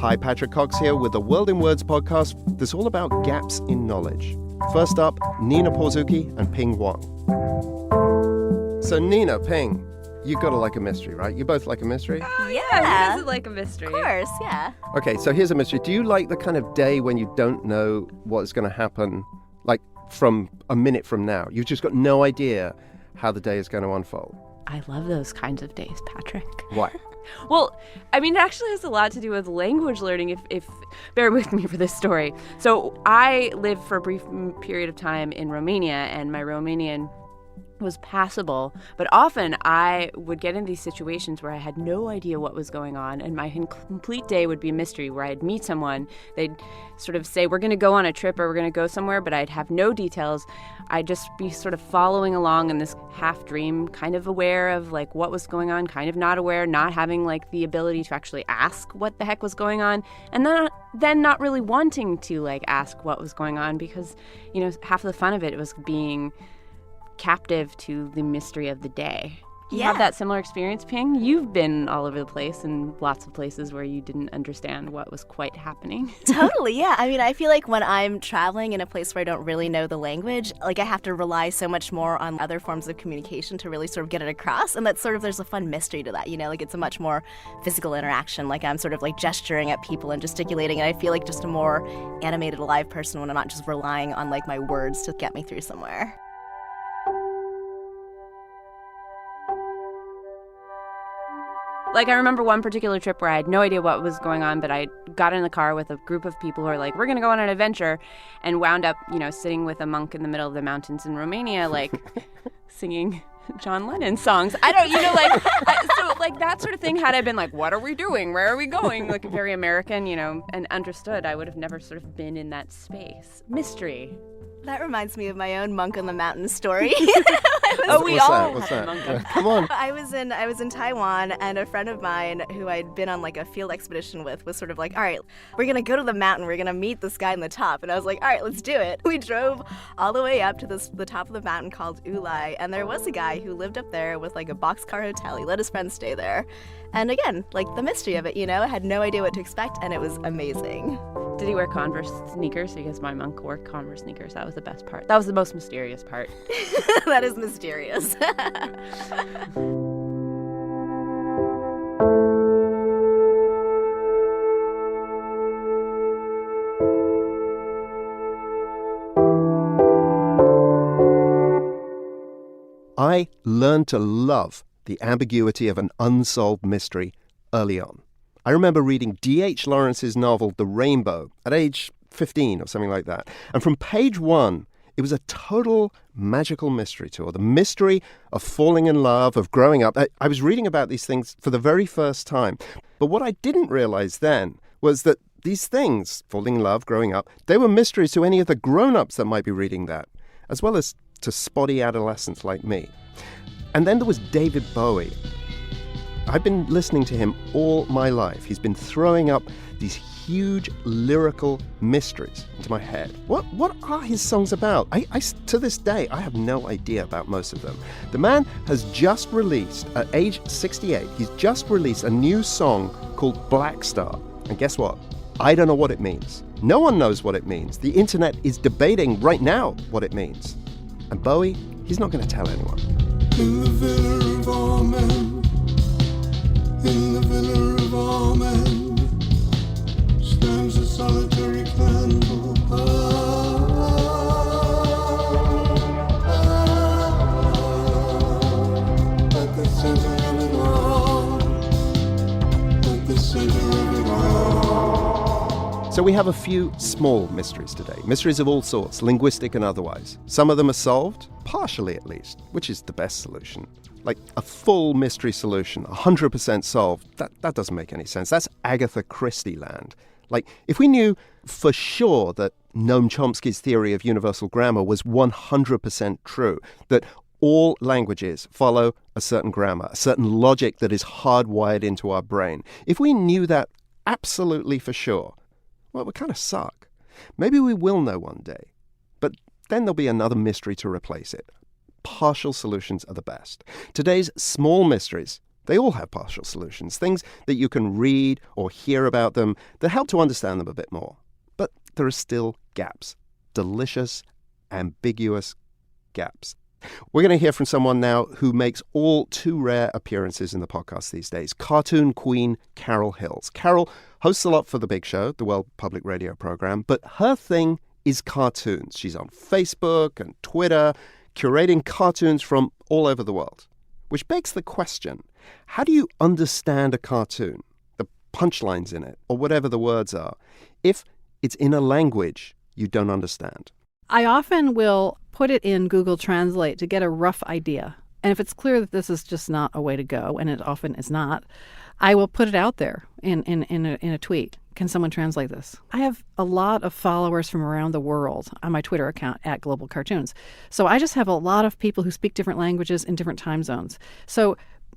Hi, Patrick Cox here with the World in Words podcast that's all about gaps in knowledge. First up, Nina Porzuki and Ping Wong. So Nina, Ping, you gotta like a mystery, right? You both like a mystery? Yeah, who doesn't like a mystery? Of course, yeah. Okay, so here's a mystery. Do you like the kind of day when you don't know what's going to happen, like from a minute from now? You've just got no idea how the day is going to unfold. I love those kinds of days, Patrick. Why? Well, I mean, it actually has a lot to do with language learning, if bear with me for this story. So I lived for a brief period of time in Romania, and my Romanian was passable, but often I would get in these situations where I had no idea what was going on, and my complete day would be a mystery, where I'd meet someone, they'd sort of say, we're going to go on a trip or we're going to go somewhere, but I'd have no details. I'd just be sort of following along in this half dream, kind of aware of like what was going on, kind of not aware, not having like the ability to actually ask what the heck was going on, and then not really wanting to like ask what was going on, because, you know, half of the fun of it was being captive to the mystery of the day. You have that similar experience, Ping? You've been all over the place and lots of places where you didn't understand what was quite happening. Totally, yeah. I mean, I feel like when I'm traveling in a place where I don't really know the language, like I have to rely so much more on other forms of communication to really sort of get it across. And that's sort of, there's a fun mystery to that, you know, like it's a much more physical interaction. Like I'm sort of like gesturing at people and gesticulating. And I feel like just a more animated, alive person when I'm not just relying on like my words to get me through somewhere. Like, I remember one particular trip where I had no idea what was going on, but I got in the car with a group of people who are like, we're going to go on an adventure, and wound up, you know, sitting with a monk in the middle of the mountains in Romania, like, singing John Lennon songs. I don't, you know, like, so, like, that sort of thing, had I been like, what are we doing? Where are we going? Like, very American, you know, and understood, I would have never sort of been in that space. Mystery. That reminds me of my own Monk on the Mountain story. We all What's had that? a monk. Come on. I was in Taiwan, and a friend of mine who I'd been on like a field expedition with was sort of like, all right, we're gonna go to the mountain, we're gonna meet this guy on the top. And I was like, all right, let's do it. We drove all the way up to the top of the mountain called Ulai, and there was a guy who lived up there with like a boxcar hotel. He let his friends stay there. And again, like the mystery of it, you know, I had no idea what to expect, and it was amazing. Did he wear Converse sneakers? Because my monk wore Converse sneakers. That was the best part. That was the most mysterious part. That is mysterious. I learned to love the ambiguity of an unsolved mystery early on. I remember reading D.H. Lawrence's novel The Rainbow at age 15 or something like that. And from page one, it was a total magical mystery tour. The mystery of falling in love, of growing up. I was reading about these things for the very first time. But what I didn't realize then was that these things, falling in love, growing up, they were mysteries to any of the grown-ups that might be reading that, as well as to spotty adolescents like me. And then there was David Bowie. I've been listening to him all my life. He's been throwing up these huge lyrical mysteries into my head. What are his songs about? To this day, I have no idea about most of them. The man has just released, at age 68, he's just released a new song called Black Star. And guess what? I don't know what it means. No one knows what it means. The internet is debating right now what it means. And Bowie, he's not going to tell anyone. In the villa of all men, in the villa of all men, stands a solitary candle. At the center of it all, at the center of it all. So we have a few small mysteries today, mysteries of all sorts, linguistic and otherwise. Some of them are solved, partially at least, which is the best solution. Like a full mystery solution, 100% solved, that doesn't make any sense. That's Agatha Christie land. Like, if we knew for sure that Noam Chomsky's theory of universal grammar was 100% true, that all languages follow a certain grammar, a certain logic that is hardwired into our brain, if we knew that absolutely for sure, well, it would kind of suck. Maybe we will know one day, but then there'll be another mystery to replace it. Partial solutions are the best. Today's small mysteries They all have partial solutions, things that you can read or hear about them that help to understand them a bit more. But there are still gaps. Delicious, ambiguous gaps. We're going to hear from someone now who makes all too rare appearances in the podcast these days, cartoon queen Carol Hills. Carol hosts a lot for The Big Show, the World Public Radio program, but her thing is cartoons. She's on Facebook and Twitter, curating cartoons from all over the world. Which begs the question, how do you understand a cartoon, the punchlines in it, or whatever the words are, if it's in a language you don't understand? I often will put it in Google Translate to get a rough idea. And if it's clear that this is just not a way to go, and it often is not, I will put it out there in a tweet. Can someone translate this? I have a lot of followers from around the world on my Twitter account at Global Cartoons. So I just have a lot of people who speak different languages in different time zones. So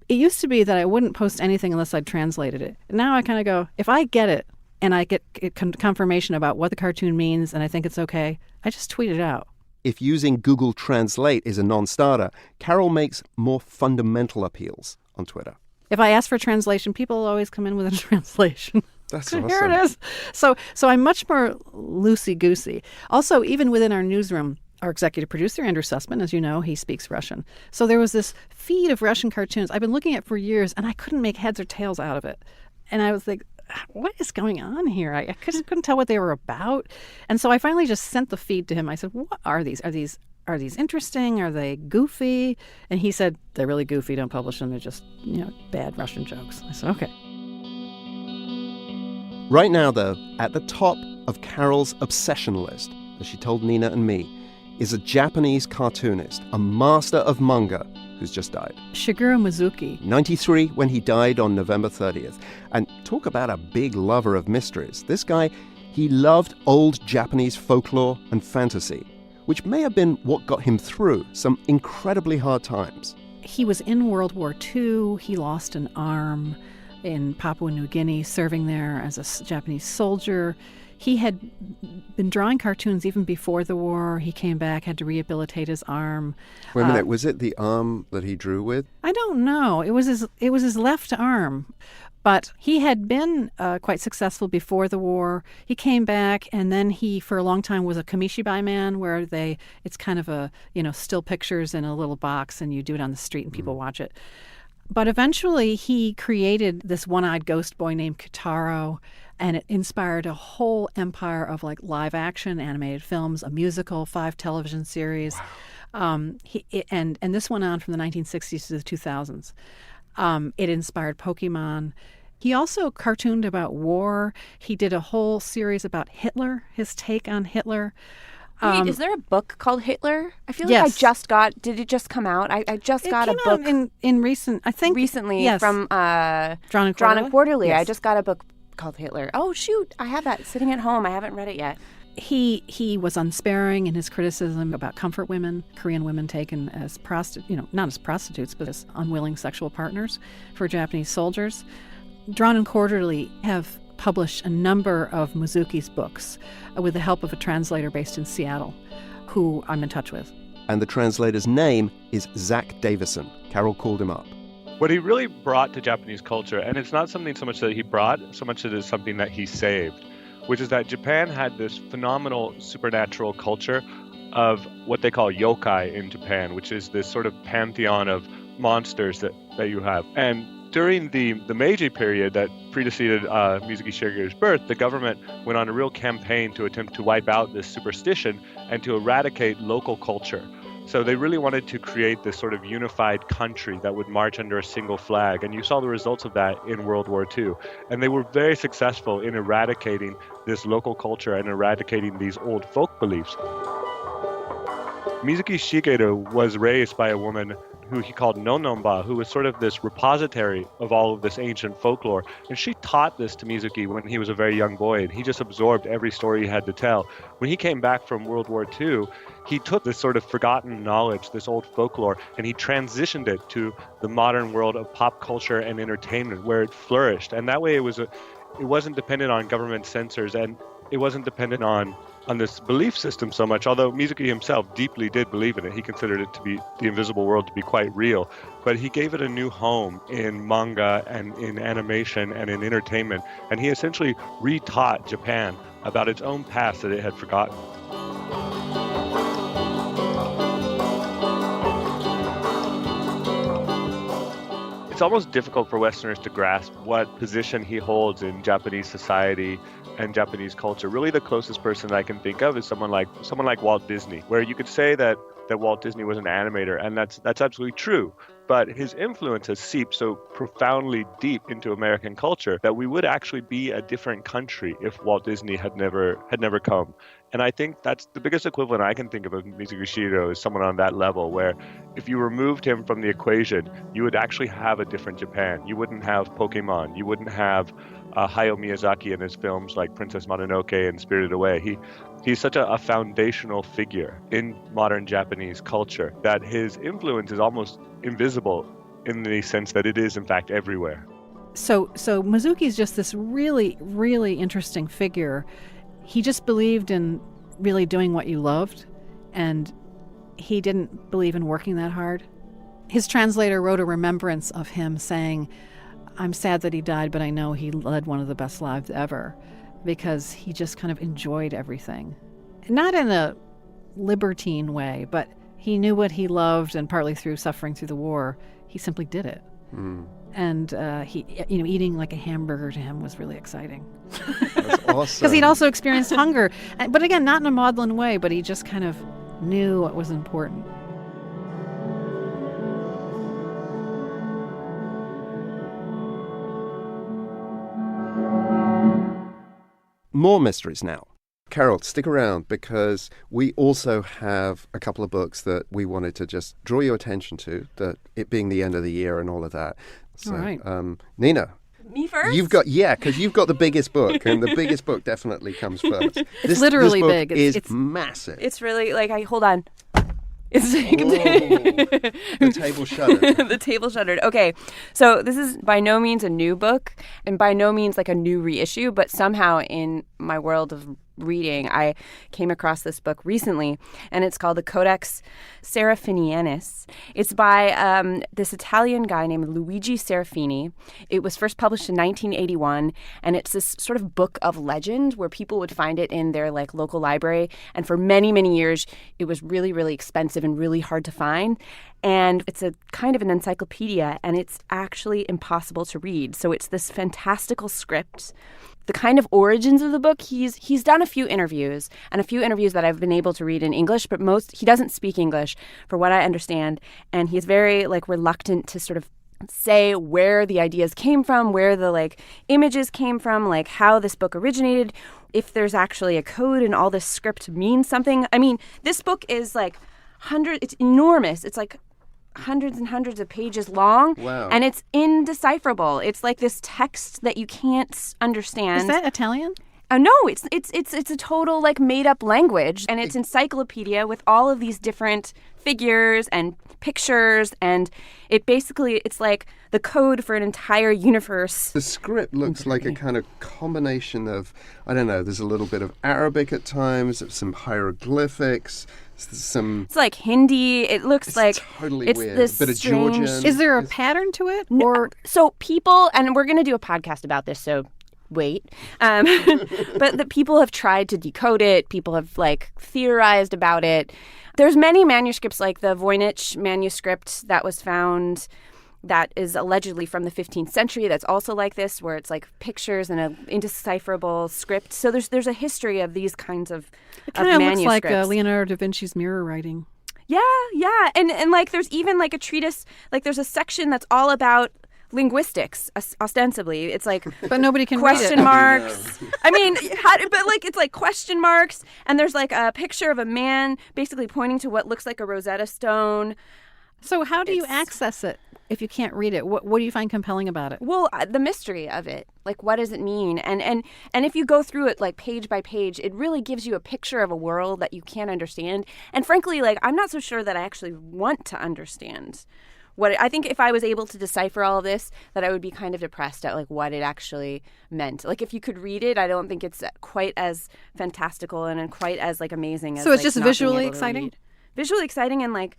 it used to be that I wouldn't post anything unless I'd translated it. Now I kind of go, if I get it and I get confirmation about what the cartoon means and I think it's okay, I just tweet it out. If using Google Translate is a non-starter, Carol makes more fundamental appeals on Twitter. If I ask for translation, people will always come in with a translation. That's Here awesome. it is. So I'm much more loosey-goosey. Also, even within our newsroom, our executive producer, Andrew Sussman, as you know, he speaks Russian. So there was this feed of Russian cartoons I've been looking at for years, and I couldn't make heads or tails out of it. And I was like, what is going on here? I couldn't tell what they were about. And so I finally just sent the feed to him. I said, what are these? Are these interesting? Are they goofy? And he said, they're really goofy. Don't publish them. They're just, bad Russian jokes. I said, okay. Right now, though, at the top of Carol's obsession list, as she told Nina and me, is a Japanese cartoonist, a master of manga, who's just died. Shigeru Mizuki. 93 when he died on November 30th. And talk about a big lover of mysteries. This guy, he loved old Japanese folklore and fantasy, which may have been what got him through some incredibly hard times. He was in World War II. He lost an arm in Papua New Guinea, serving there as a Japanese soldier. He had been drawing cartoons even before the war. He came back, had to rehabilitate his arm. Wait a minute, was it the arm that he drew with? I don't know. It was his left arm. But he had been quite successful before the war. He came back, and then he, for a long time, was a kamishibai man, where it's kind of a, still pictures in a little box, and you do it on the street, and people watch it. But eventually, he created this one-eyed ghost boy named Kitaro, and it inspired a whole empire of live-action animated films, a musical, 5 television series. Wow. And this went on from the 1960s to the 2000s. It inspired Pokemon. He also cartooned about war. He did a whole series about Hitler, his take on Hitler. Wait, is there a book called Hitler? I feel like yes. Did it just come out? I just got a came book out in recent, I think. recently yes. from Drawn and Quarterly. Yes. I just got a book called Hitler. Oh, shoot. I have that sitting at home. I haven't read it yet. He was unsparing in his criticism about comfort women, Korean women taken as not as prostitutes, but as unwilling sexual partners for Japanese soldiers. Drawn and Quarterly have published a number of Mizuki's books with the help of a translator based in Seattle, who I'm in touch with. And the translator's name is Zach Davison. Carol called him up. What he really brought to Japanese culture, and it's not something so much that he brought, so much as it is something that he saved, which is that Japan had this phenomenal supernatural culture of what they call yokai in Japan, which is this sort of pantheon of monsters that you have. And during the Meiji period that preceded Mizuki Shigeru's birth, the government went on a real campaign to attempt to wipe out this superstition and to eradicate local culture. So they really wanted to create this sort of unified country that would march under a single flag. And you saw the results of that in World War II. And they were very successful in eradicating this local culture and eradicating these old folk beliefs. Mizuki Shigeru was raised by a woman who he called Nonnomba, who was sort of this repository of all of this ancient folklore. And she taught this to Mizuki when he was a very young boy, and he just absorbed every story he had to tell. When he came back from World War II, he took this sort of forgotten knowledge, this old folklore, and he transitioned it to the modern world of pop culture and entertainment, where it flourished. And that way it wasn't dependent on government censors, and it wasn't dependent on on this belief system so much, although Mizuki himself deeply did believe in it. He considered it to be the invisible world to be quite real, but he gave it a new home in manga and in animation and in entertainment, and he essentially retaught Japan about its own past that it had forgotten. It's almost difficult for Westerners to grasp what position he holds in Japanese society and Japanese culture. Really, the closest person that I can think of is someone like Walt Disney, where you could say that Walt Disney was an animator, and that's absolutely true. But his influence has seeped so profoundly deep into American culture that we would actually be a different country if Walt Disney had never come. And I think that's the biggest equivalent I can think of Mizuki Shiro is someone on that level, where if you removed him from the equation, you would actually have a different Japan. You wouldn't have Pokemon. You wouldn't have Hayao Miyazaki in his films like Princess Mononoke and Spirited Away. He's such a foundational figure in modern Japanese culture that his influence is almost invisible in the sense that it is, in fact, everywhere. So Mizuki's just this really, really interesting figure. He just believed in really doing what you loved, and he didn't believe in working that hard. His translator wrote a remembrance of him saying, "I'm sad that he died, but I know he led one of the best lives ever," because he just kind of enjoyed everything. Not in a libertine way, but he knew what he loved, and partly through suffering through the war, he simply did it. And eating like a hamburger to him was really exciting. That's awesome. Because he'd also experienced hunger, but again, not in a maudlin way, but he just kind of knew what was important. More mysteries now. Carol, stick around because we also have a couple of books that we wanted to just draw your attention to, that it being the end of the year and all of that. So, all right. Nina. Me first? Because you've got the biggest book, and the biggest book definitely comes first. It's literally this book big. It's massive. It's really hold on. It's the table shuddered. The table shuddered. Okay, so this is by no means a new book, and by no means like a new reissue, but somehow in my world of reading, I came across this book recently, and it's called the Codex Serafinianus. It's by this Italian guy named Luigi Serafini. It was first published in 1981, and it's this sort of book of legend where people would find it in their like local library, and for many, many years, it was really, really expensive and really hard to find. And it's a kind of an encyclopedia, and it's actually impossible to read. So it's this fantastical script. The kind of origins of the book, he's done a few interviews that I've been able to read in English, but he doesn't speak English, for what I understand, and he's very like reluctant to sort of say where the ideas came from, where the like images came from, like how this book originated, if there's actually a code and all this script means something. I mean, this book is like it's enormous. It's like hundreds and hundreds of pages long. Wow. And it's indecipherable. It's like this text that you can't understand. Is that Italian? No, it's a total like made up language, and it's encyclopedia with all of these different figures and pictures, and it's like the code for an entire universe. The script looks like a kind of combination of, I don't know, there's a little bit of Arabic at times, some hieroglyphics, It's like Hindi. It looks like totally it's weird. this Bit of strange. Georgian. Is there a pattern to it? Or so people, and we're going to do a podcast about this, so wait. But the people have tried to decode it. People have like theorized about it. There's many manuscripts, like the Voynich manuscript that was found that is allegedly from the 15th century. That's also like this, where it's like pictures and an indecipherable script. So there's a history of these kinds of It manuscripts. looks like Leonardo da Vinci's mirror writing. Yeah. And like there's even like a treatise, like there's a section that's all about linguistics, ostensibly. It's like But nobody can question read it. marks. I mean, but like it's like question marks, and there's like a picture of a man basically pointing to what looks like a Rosetta Stone. So how do you access it if you can't read it? What do you find compelling about it? Well, the mystery of it, like what does it mean? And if you go through it like page by page, it really gives you a picture of a world that you can't understand. And frankly, like I'm not so sure that I actually want to understand what I think if I was able to decipher all of this, that I would be kind of depressed at like what it actually meant. Like if you could read it, I don't think it's quite as fantastical and quite as like amazing as So it's like, just not being visually able to exciting? read. Visually exciting, and like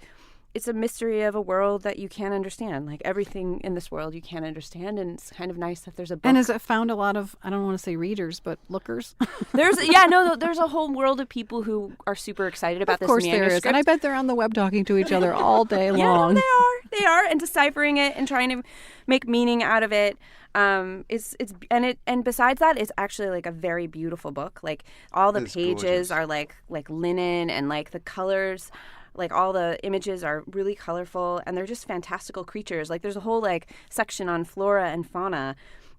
it's a mystery of a world that you can't understand. Like everything in this world you can't understand, and it's kind of nice that there's a book. And has it found a lot of, I don't want to say readers, but lookers? There's there's a whole world of people who are super excited about Of this course there manuscript. is. And I bet they're on the web talking to each other all day Yeah, long. no, they are, and deciphering it and trying to make meaning out of it. And besides that, it's actually like a very beautiful book. Like all the It's pages gorgeous. are like linen, and like the colors, like all the images are really colorful, and they're just fantastical creatures. Like there's a whole like section on flora and fauna.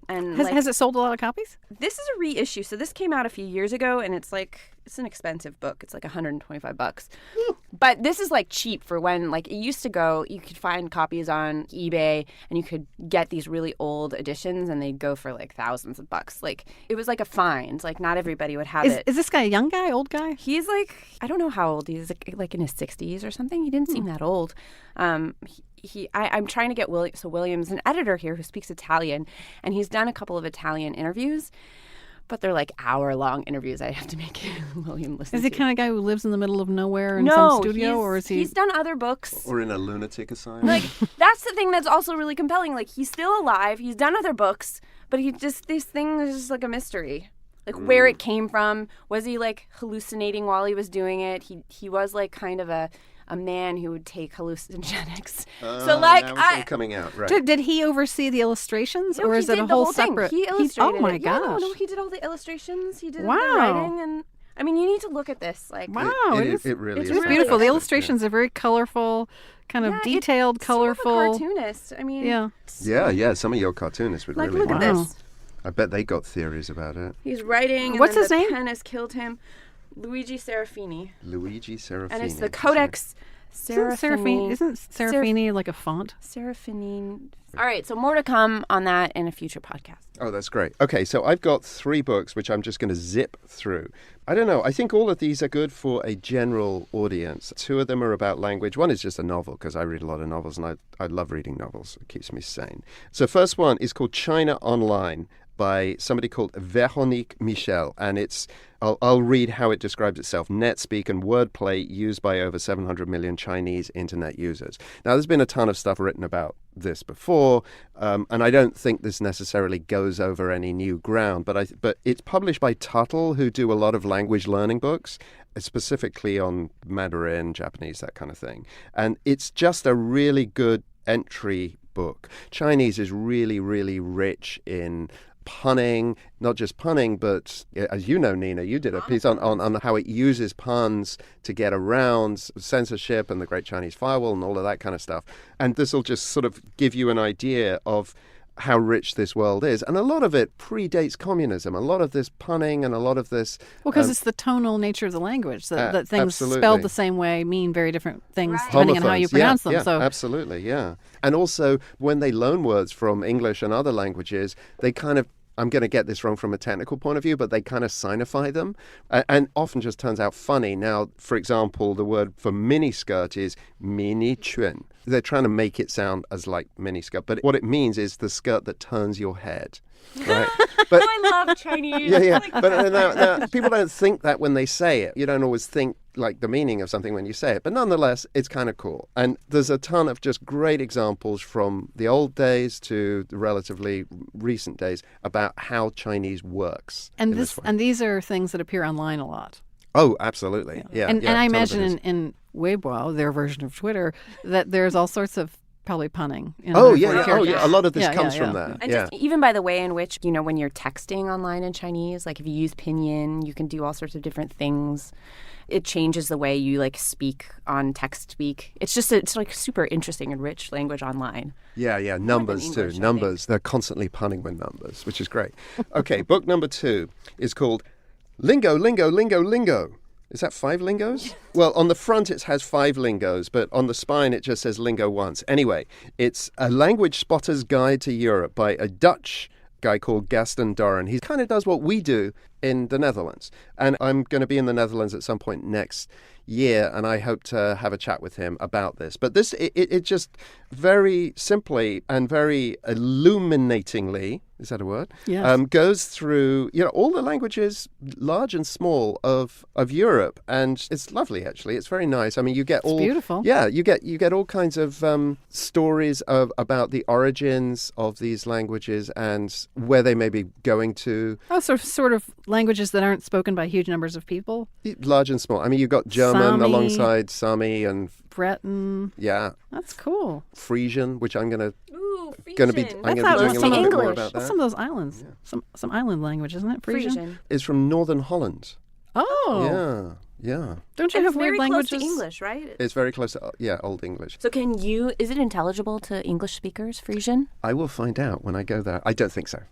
And Has it sold a lot of copies? this is a reissue. So this came out a few years ago, and it's an expensive book. It's like $125. But this is like cheap for when like it used to go. You could find copies on eBay, and you could get these really old editions, and they'd go for like thousands of bucks. Like it was like a find. Like not everybody would have it. Is this guy a young guy, old guy? He's like, I don't know how old he is, like in his 60s or something. He didn't seem that old. I'm trying to get William's an editor here who speaks Italian, and he's done a couple of Italian interviews, but they're like hour-long interviews I have to make William listen Is to. he kind of guy who lives in the middle of nowhere in no, some studio, he's, or is he? he's done other books. Or in a lunatic asylum. Like that's the thing that's also really compelling. Like he's still alive. He's done other books, but this thing is just like a mystery. Like where it came from. Was he like hallucinating while he was doing it? He was like kind of a man who would take hallucinogenics. So like now it's all coming out, right? Did he oversee the illustrations, No, or he is it did a the whole thing. separate? He illustrated oh my it. Yeah, gosh! no, he did all the illustrations. He did Wow. the writing, and I mean, you need to look at this. Like, Wow, it, it is. it really it's is It's really beautiful. The fantastic, illustrations are very colorful, kind of yeah, detailed, it's sort of a colorful. cartoonist. I mean, Yeah. Yeah, some of your cartoonists would like really look at like it. Wow. this. I bet they got theories about it. He's writing. And What's then his the name? pen has killed him. Luigi Serafini, Luigi Serafini. and it's the Codex Serafini. Isn't Serafini like a font? Serafini. All right, so more to come on that in a future podcast. Oh, that's great. Okay, so I've got 3 books which I'm just going to zip through. I don't know. I think all of these are good for a general audience. 2 of them are about language. One is just a novel because I read a lot of novels, and I love reading novels. It keeps me sane. So first one is called China Online by somebody called Véronique Michel, and I'll read how it describes itself. Netspeak and wordplay used by over 700 million Chinese internet users. Now, there's been a ton of stuff written about this before, and I don't think this necessarily goes over any new ground, but it's published by Tuttle, who do a lot of language learning books, specifically on Mandarin, Japanese, that kind of thing. And it's just a really good entry book. Chinese is really, really rich in punning, not just punning, but as you know, Nina, you did a piece on how it uses puns to get around censorship and the Great Chinese Firewall and all of that kind of stuff. And this will just sort of give you an idea of how rich this world is. And a lot of it predates communism. A lot of this punning and a lot of this... Well, because it's the tonal nature of the language, that things absolutely. spelled the same way mean very different things depending on how you Homophones. pronounce them. Yeah, So absolutely, yeah. And also, when they loan words from English and other languages, they kind of, I'm going to get this wrong from a technical point of view, but they kind of signify them, and often just turns out funny. Now, for example, the word for miniskirt is minichuan. They're trying to make it sound as like miniskirt, but what it means is the skirt that turns your head. Right? But I love Chinese. yeah. But now, people don't think that when they say it. You don't always think like the meaning of something when you say it. But nonetheless, it's kind of cool. And there's a ton of just great examples from the old days to the relatively recent days about how Chinese works. and in this way. and these are things that appear online a lot. Oh, absolutely. Yeah. and yeah, I ton of imagine it is. in Weibo, their version of Twitter, that there's all sorts of probably punning. Oh, their yeah. characters. A lot of this Yeah, comes yeah, from yeah. that. And Yeah. just even by the way in which, when you're texting online in Chinese, like if you use pinyin, you can do all sorts of different things. It changes the way you like speak on text speak. It's like super interesting and rich language online. Yeah, numbers English, too. I Numbers. They're constantly punning with numbers, which is great. Okay, book number 2 is called Lingo, Lingo, Lingo, Lingo. Is that 5 lingos? Well, on the front it has 5 lingos, but on the spine it just says lingo once. Anyway, it's a language spotter's guide to Europe by a Dutch guy called Gaston Doran. He kind of does what we do, in the Netherlands. And I'm going to be in the Netherlands at some point next year, and I hope to have a chat with him about this. But this, it just very simply and very illuminatingly, is that a word? Yes. Goes through, all the languages, large and small, of Europe, and it's lovely. Actually, it's very nice. I mean, you get all beautiful. Yeah, you get all kinds of stories about the origins of these languages and where they may be going to. Oh, sort of languages that aren't spoken by huge numbers of people. Large and small. I mean, you've got German Sami. alongside Sami and Breton. yeah, That's cool. Frisian, which I'm gonna Ooh, be Frisian. I'm I gonna thought be it doing was a some little of bit more English. about What's that. some of those islands? Some island language, isn't it? Frisian. It's from Northern Holland. Oh. Yeah. Don't you And have it's weird very languages? close to English, right? It's very close to Old English. So is it intelligible to English speakers, Frisian? I will find out when I go there. I don't think so.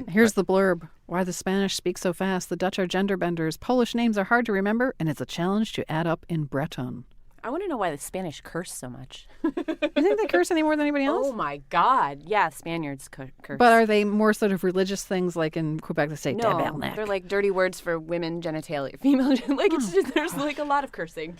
Here's the blurb. Why the Spanish speak so fast, the Dutch are gender benders, Polish names are hard to remember, and it's a challenge to add up in Breton. I want to know why the Spanish curse so much. You think they curse any more than anybody else? Oh my God. Yeah, Spaniards curse. But are they more sort of religious things like in Quebec they say no, tabernacle? they're like dirty words for women genitalia, female. Like it's just there's like a lot of cursing.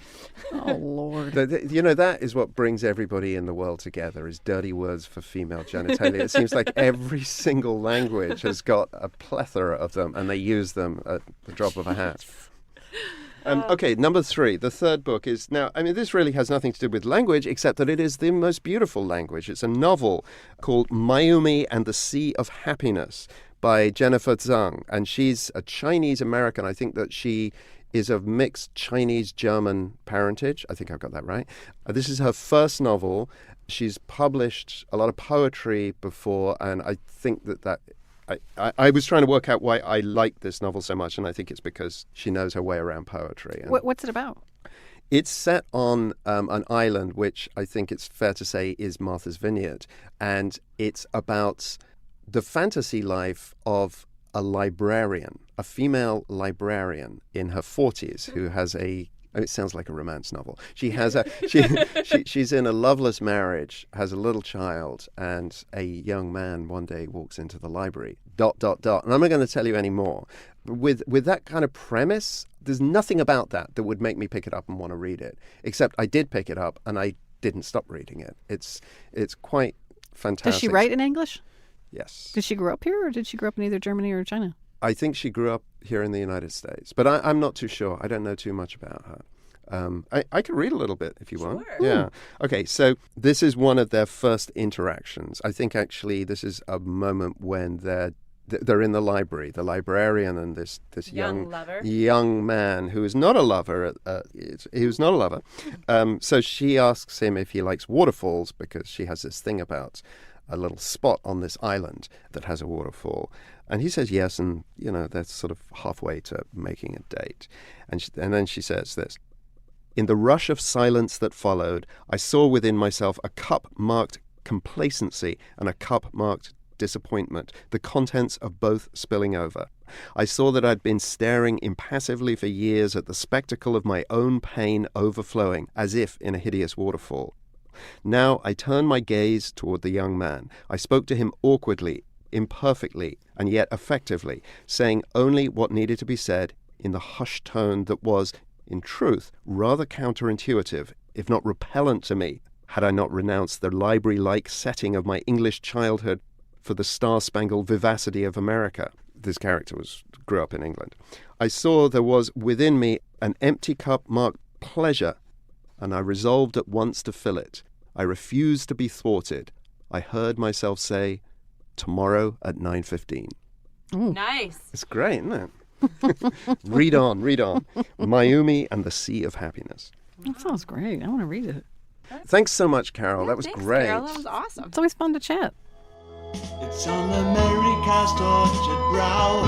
Oh, Lord. That is what brings everybody in the world together, is dirty words for female genitalia. It seems like every single language has got a plethora of them, and they use them at the drop of a hat. Okay, number 3, the third book is now, I mean, this really has nothing to do with language, except that it is the most beautiful language. It's a novel called Mayumi and the Sea of Happiness by Jennifer Zhang, and she's a Chinese-American. I think that she is of mixed Chinese-German parentage. I think I've got that right. This is her first novel. She's published a lot of poetry before, and I think that I was trying to work out why I like this novel so much, and I think it's because she knows her way around poetry. And What's it about? it's set on an island, which I think it's fair to say is Martha's Vineyard, and it's about the fantasy life of a librarian, a female librarian in her 40s who has it sounds like a romance novel. She has she's in a loveless marriage, has a little child, and a young man one day walks into the library. ... And I'm not going to tell you any more. With that kind of premise, there's nothing about that would make me pick it up and want to read it. Except I did pick it up and I didn't stop reading it. It's quite fantastic. Does she write in English? Yes. Did she grow up here, or did she grow up in either Germany or China? I think she grew up here in the United States, but I'm not too sure. I don't know too much about her. I can read a little bit if you want. Sure. Yeah. Okay, so this is one of their first interactions. I think actually this is a moment when they're in the library, the librarian and this Young lover. young man who is not a lover. He was not a lover. So she asks him if he likes waterfalls, because she has this thing about a little spot on this island that has a waterfall. And he says yes, and, they're sort of halfway to making a date. And then she says this: "In the rush of silence that followed, I saw within myself a cup marked complacency and a cup marked disappointment, the contents of both spilling over. I saw that I'd been staring impassively for years at the spectacle of my own pain overflowing, as if in a hideous waterfall. Now I turned my gaze toward the young man. I spoke to him awkwardly, imperfectly, and yet effectively, saying only what needed to be said in the hushed tone that was, in truth, rather counterintuitive, if not repellent to me, had I not renounced the library-like setting of my English childhood for the star-spangled vivacity of America." This character grew up in England. "I saw there was within me an empty cup marked pleasure, and I resolved at once to fill it. I refused to be thwarted. I heard myself say, 'Tomorrow at 9:15. Nice. It's great, isn't it? Read on. Mayumi and the Sea of Happiness. That sounds great. I want to read it. Thanks so much, Carol. that was Thanks, great. Carol. That was awesome. It's always fun to chat. It's on America's tortured brow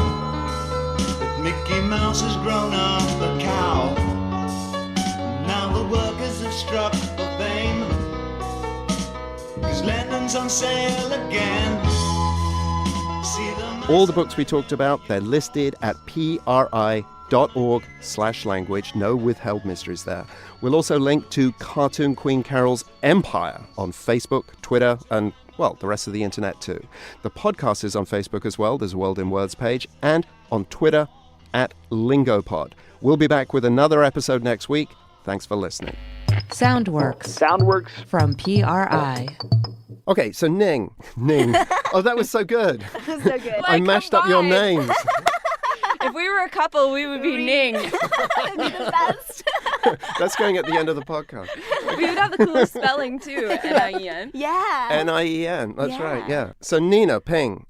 that Mickey Mouse has grown up a cow. Now the workers have struck for fame, 'cause Lennon's on sale again. See the All the books we talked about, they're listed at pri.org/language. No withheld mysteries there. We'll also link to Cartoon Queen Carol's Empire on Facebook, Twitter, and, well, the rest of the internet too. The podcast is on Facebook as well. There's a World in Words page. And on Twitter, at Lingopod. We'll be back with another episode next week. Thanks for listening. Soundworks from PRI. Okay, so Ning. Oh, that was so good. So good. I mashed up your names. If we were a couple, we would be Ning. That'd be the best. That's going at the end of the podcast. We would have the coolest spelling too, N-I-E-N. Yeah. N-I-E-N. That's Yeah. right, yeah. So Nina, Ping,